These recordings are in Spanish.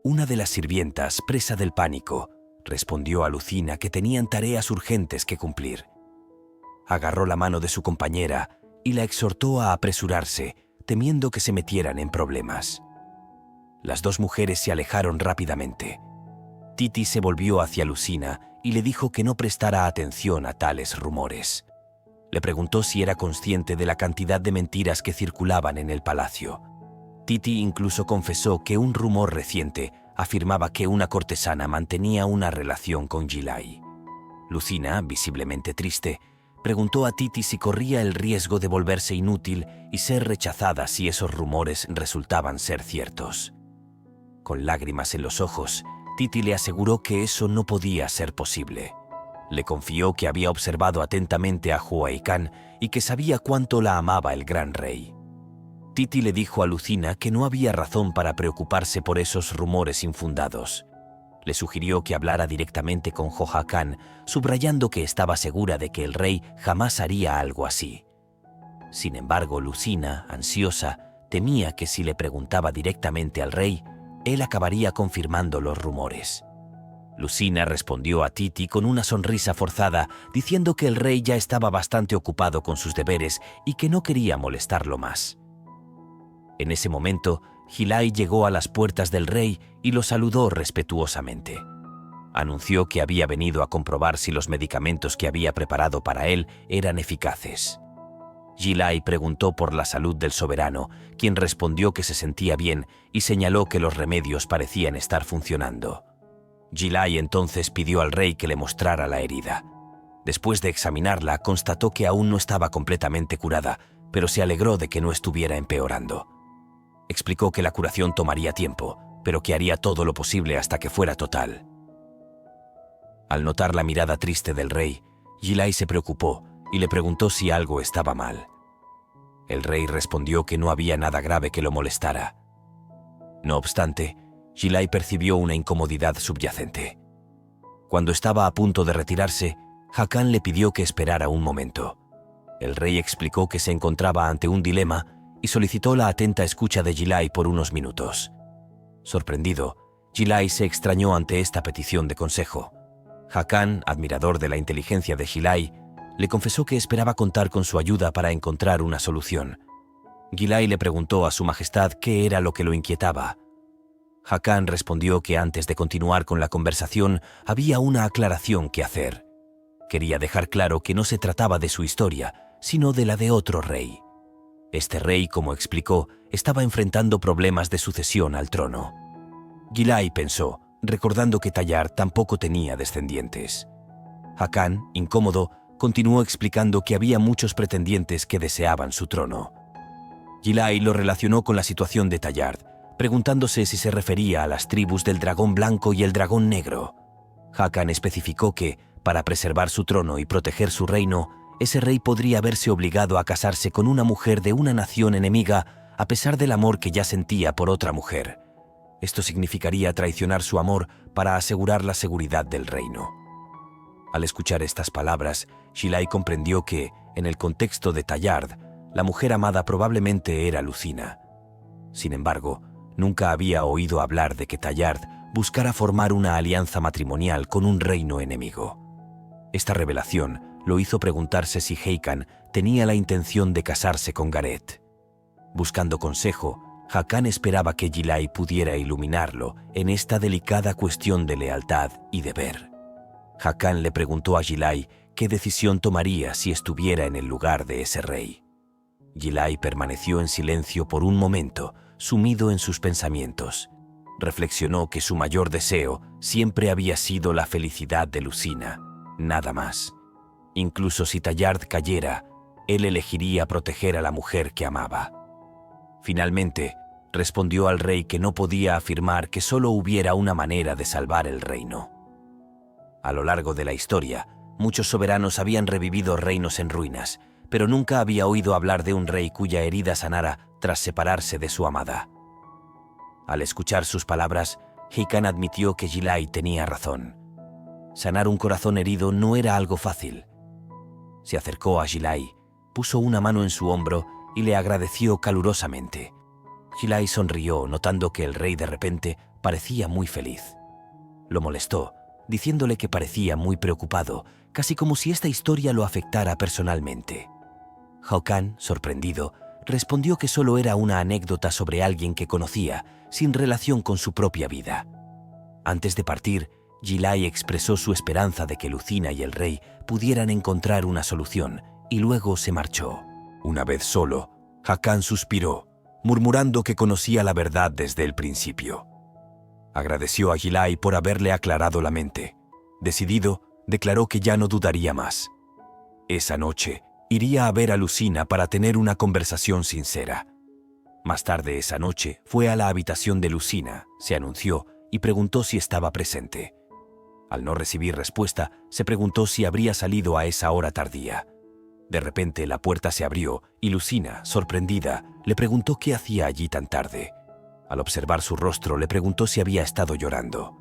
Una de las sirvientas, presa del pánico, respondió a Lucina que tenían tareas urgentes que cumplir. Agarró la mano de su compañera y la exhortó a apresurarse, temiendo que se metieran en problemas. Las dos mujeres se alejaron rápidamente. Titi se volvió hacia Lucina y le dijo que no prestara atención a tales rumores. Le preguntó si era consciente de la cantidad de mentiras que circulaban en el palacio. Titi incluso confesó que un rumor reciente afirmaba que una cortesana mantenía una relación con Gilay. Lucina, visiblemente triste, preguntó a Titi si corría el riesgo de volverse inútil y ser rechazada si esos rumores resultaban ser ciertos. Con lágrimas en los ojos, Titi le aseguró que eso no podía ser posible. Le confió que había observado atentamente a Huai Can y que sabía cuánto la amaba el gran rey. Titi le dijo a Lucina que no había razón para preocuparse por esos rumores infundados. Le sugirió que hablara directamente con Joja Can, subrayando que estaba segura de que el rey jamás haría algo así. Sin embargo, Lucina, ansiosa, temía que si le preguntaba directamente al rey, él acabaría confirmando los rumores. Lucina respondió a Titi con una sonrisa forzada, diciendo que el rey ya estaba bastante ocupado con sus deberes y que no quería molestarlo más. En ese momento, Gilay llegó a las puertas del rey y lo saludó respetuosamente. Anunció que había venido a comprobar si los medicamentos que había preparado para él eran eficaces. Gilay preguntó por la salud del soberano, quien respondió que se sentía bien y señaló que los remedios parecían estar funcionando. Gilay entonces pidió al rey que le mostrara la herida. Después de examinarla, constató que aún no estaba completamente curada, pero se alegró de que no estuviera empeorando. Explicó que la curación tomaría tiempo, pero que haría todo lo posible hasta que fuera total. Al notar la mirada triste del rey, Gilay se preocupó y le preguntó si algo estaba mal. El rey respondió que no había nada grave que lo molestara. No obstante, Gilay percibió una incomodidad subyacente. Cuando estaba a punto de retirarse, Hakan le pidió que esperara un momento. El rey explicó que se encontraba ante un dilema y solicitó la atenta escucha de Gilay por unos minutos. Sorprendido, Gilay se extrañó ante esta petición de consejo. Hakan, admirador de la inteligencia de Gilay, le confesó que esperaba contar con su ayuda para encontrar una solución. Gilay le preguntó a su majestad qué era lo que lo inquietaba. Hakan respondió que antes de continuar con la conversación había una aclaración que hacer. Quería dejar claro que no se trataba de su historia, sino de la de otro rey. Este rey, como explicó, estaba enfrentando problemas de sucesión al trono. Gilay pensó, recordando que Tallard tampoco tenía descendientes. Hakan, incómodo, continuó explicando que había muchos pretendientes que deseaban su trono. Gilay lo relacionó con la situación de Tallard, preguntándose si se refería a las tribus del dragón blanco y el dragón negro. Hakan especificó que, para preservar su trono y proteger su reino, ese rey podría verse obligado a casarse con una mujer de una nación enemiga a pesar del amor que ya sentía por otra mujer. Esto significaría traicionar su amor para asegurar la seguridad del reino. Al escuchar estas palabras, Gilay comprendió que, en el contexto de Tallard, la mujer amada probablemente era Lucina. Sin embargo, nunca había oído hablar de que Tallard buscara formar una alianza matrimonial con un reino enemigo. Esta revelación lo hizo preguntarse si Hakan tenía la intención de casarse con Gareth. Buscando consejo, Hakan esperaba que Gilay pudiera iluminarlo en esta delicada cuestión de lealtad y deber. Hakan le preguntó a Gilay qué decisión tomaría si estuviera en el lugar de ese rey. Gilay permaneció en silencio por un momento, sumido en sus pensamientos. Reflexionó que su mayor deseo siempre había sido la felicidad de Lucina, nada más. Incluso si Tallard cayera, él elegiría proteger a la mujer que amaba. Finalmente, respondió al rey que no podía afirmar que solo hubiera una manera de salvar el reino. A lo largo de la historia, muchos soberanos habían revivido reinos en ruinas, pero nunca había oído hablar de un rey cuya herida sanara tras separarse de su amada. Al escuchar sus palabras, Hakan admitió que Gilay tenía razón. Sanar un corazón herido no era algo fácil. Se acercó a Gilay, puso una mano en su hombro y le agradeció calurosamente. Gilay sonrió, notando que el rey de repente parecía muy feliz. Lo molestó, diciéndole que parecía muy preocupado, casi como si esta historia lo afectara personalmente. Hakan, sorprendido, respondió que solo era una anécdota sobre alguien que conocía, sin relación con su propia vida. Antes de partir, Gilay expresó su esperanza de que Lucina y el rey pudieran encontrar una solución, y luego se marchó. Una vez solo, Hakan suspiró, murmurando que conocía la verdad desde el principio. Agradeció a Gilay por haberle aclarado la mente. Decidido, declaró que ya no dudaría más. Esa noche, iría a ver a Lucina para tener una conversación sincera. Más tarde esa noche, fue a la habitación de Lucina, se anunció y preguntó si estaba presente. Al no recibir respuesta, se preguntó si habría salido a esa hora tardía. De repente la puerta se abrió y Lucina, sorprendida, le preguntó qué hacía allí tan tarde. Al observar su rostro, le preguntó si había estado llorando.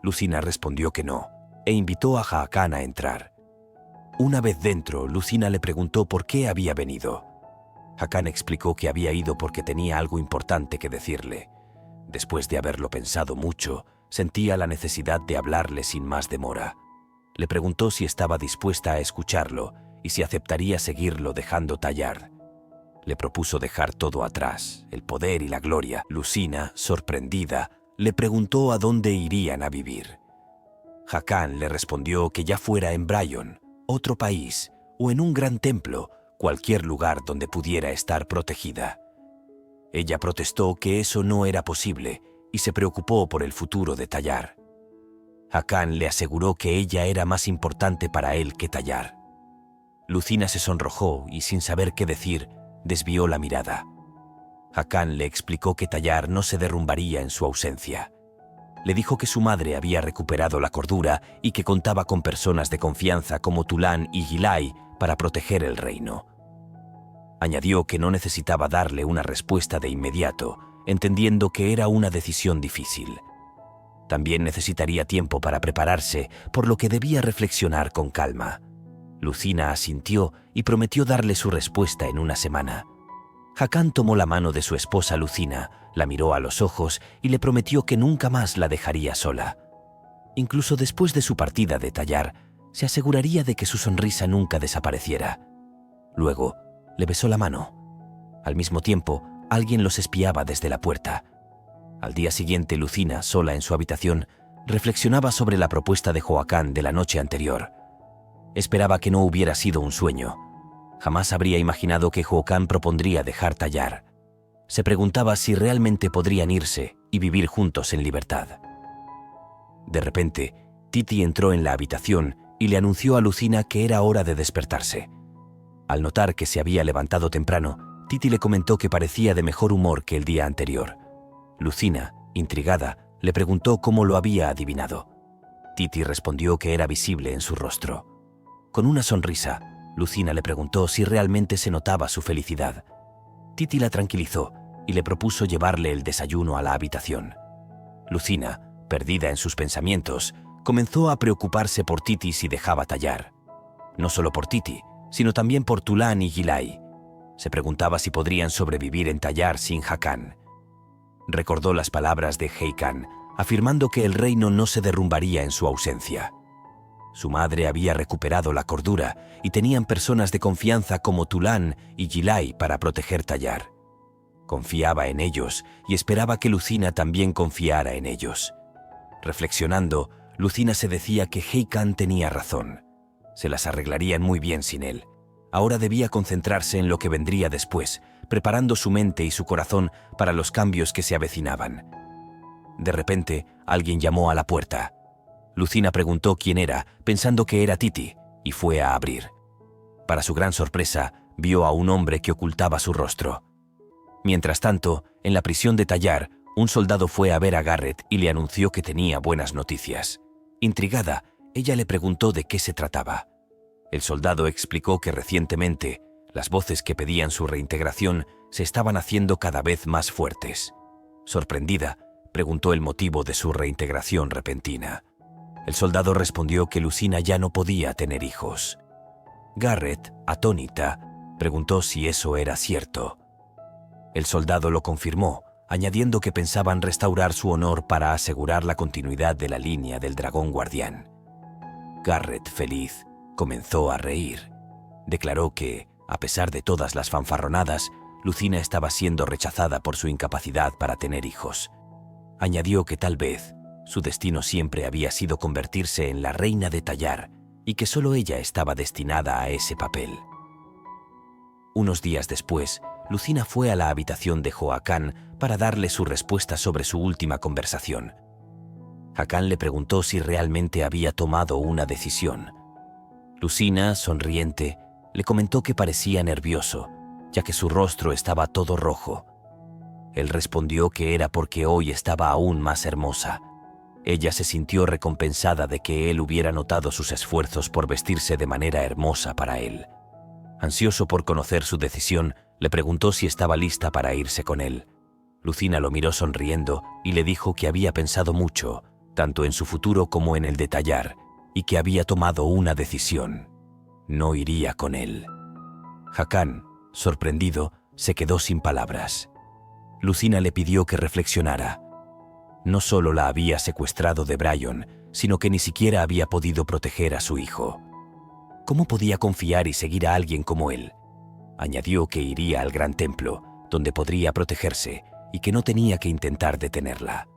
Lucina respondió que no, e invitó a Hakan a entrar. Una vez dentro, Lucina le preguntó por qué había venido. Hakan explicó que había ido porque tenía algo importante que decirle. Después de haberlo pensado mucho, sentía la necesidad de hablarle sin más demora. Le preguntó si estaba dispuesta a escucharlo y si aceptaría seguirlo dejando Tallar. Le propuso dejar todo atrás, el poder y la gloria. Lucina, sorprendida, le preguntó a dónde irían a vivir. Hakan le respondió que ya fuera en Bryon, otro país, o en un gran templo, cualquier lugar donde pudiera estar protegida. Ella protestó que eso no era posible y se preocupó por el futuro de Tallar. Hakan le aseguró que ella era más importante para él que Tallar. Lucina se sonrojó y, sin saber qué decir, desvió la mirada. Hakan le explicó que Tallar no se derrumbaría en su ausencia. Le dijo que su madre había recuperado la cordura y que contaba con personas de confianza como Tulán y Gilay para proteger el reino. Añadió que no necesitaba darle una respuesta de inmediato, entendiendo que era una decisión difícil. También necesitaría tiempo para prepararse, por lo que debía reflexionar con calma. Lucina asintió y prometió darle su respuesta en una semana. Hakan tomó la mano de su esposa Lucina, la miró a los ojos y le prometió que nunca más la dejaría sola. Incluso después de su partida de Tallar, se aseguraría de que su sonrisa nunca desapareciera. Luego, le besó la mano. Al mismo tiempo, alguien los espiaba desde la puerta. Al día siguiente, Lucina, sola en su habitación, reflexionaba sobre la propuesta de Hakan de la noche anterior. Esperaba que no hubiera sido un sueño. Jamás habría imaginado que Hakan propondría dejar Tallar. Se preguntaba si realmente podrían irse y vivir juntos en libertad. De repente, Titi entró en la habitación y le anunció a Lucina que era hora de despertarse. Al notar que se había levantado temprano, Titi le comentó que parecía de mejor humor que el día anterior. Lucina, intrigada, le preguntó cómo lo había adivinado. Titi respondió que era visible en su rostro. Con una sonrisa, Lucina le preguntó si realmente se notaba su felicidad. Titi la tranquilizó y le propuso llevarle el desayuno a la habitación. Lucina, perdida en sus pensamientos, comenzó a preocuparse por Titi si dejaba Tallar. No solo por Titi, sino también por Tulán y Gilay. Se preguntaba si podrían sobrevivir en Tallar sin Hakan. Recordó las palabras de Hakan, afirmando que el reino no se derrumbaría en su ausencia. Su madre había recuperado la cordura y tenían personas de confianza como Tulán y Gilay para proteger Tallar. Confiaba en ellos y esperaba que Lucina también confiara en ellos. Reflexionando, Lucina se decía que Hakan tenía razón. Se las arreglarían muy bien sin él. Ahora debía concentrarse en lo que vendría después, preparando su mente y su corazón para los cambios que se avecinaban. De repente, alguien llamó a la puerta. Lucina preguntó quién era, pensando que era Titi, y fue a abrir. Para su gran sorpresa, vio a un hombre que ocultaba su rostro. Mientras tanto, en la prisión de Tallar, un soldado fue a ver a Garrett y le anunció que tenía buenas noticias. Intrigada, ella le preguntó de qué se trataba. El soldado explicó que recientemente, las voces que pedían su reintegración se estaban haciendo cada vez más fuertes. Sorprendida, preguntó el motivo de su reintegración repentina. El soldado respondió que Lucina ya no podía tener hijos. Garrett, atónita, preguntó si eso era cierto. El soldado lo confirmó, añadiendo que pensaban restaurar su honor para asegurar la continuidad de la línea del dragón guardián. Garrett, feliz, comenzó a reír. Declaró que, a pesar de todas las fanfarronadas, Lucina estaba siendo rechazada por su incapacidad para tener hijos. Añadió que tal vez su destino siempre había sido convertirse en la reina de Tallar y que solo ella estaba destinada a ese papel. Unos días después, Lucina fue a la habitación de Joacán para darle su respuesta sobre su última conversación. Hakan le preguntó si realmente había tomado una decisión. Lucina, sonriente, le comentó que parecía nervioso, ya que su rostro estaba todo rojo. Él respondió que era porque hoy estaba aún más hermosa. Ella se sintió recompensada de que él hubiera notado sus esfuerzos por vestirse de manera hermosa para él. Ansioso por conocer su decisión, le preguntó si estaba lista para irse con él. Lucina lo miró sonriendo y le dijo que había pensado mucho, tanto en su futuro como en el de Tallar, y que había tomado una decisión. No iría con él. Hakan, sorprendido, se quedó sin palabras. Lucina le pidió que reflexionara. No solo la había secuestrado de Brian, sino que ni siquiera había podido proteger a su hijo. ¿Cómo podía confiar y seguir a alguien como él? Añadió que iría al gran templo, donde podría protegerse, y que no tenía que intentar detenerla.